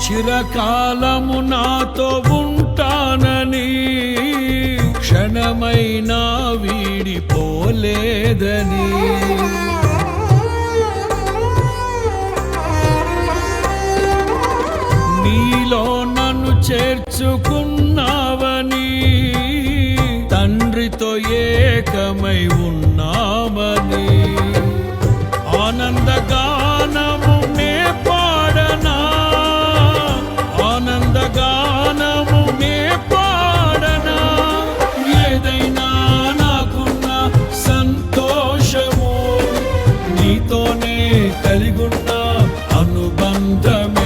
చిరకాలము నాతో ఉంటానని క్షణమైనా వీడిపోలేదని నీలో నన్ను చేర్చుకున్నావని తండ్రితో ఏకమై ఉన్నామని ఆనందగానము నే పాడనా ఆనందగానము నే పాడనా ఏదైనా నాకున్న సంతోషము నీతోనే కలిగున్న అనుబంధమే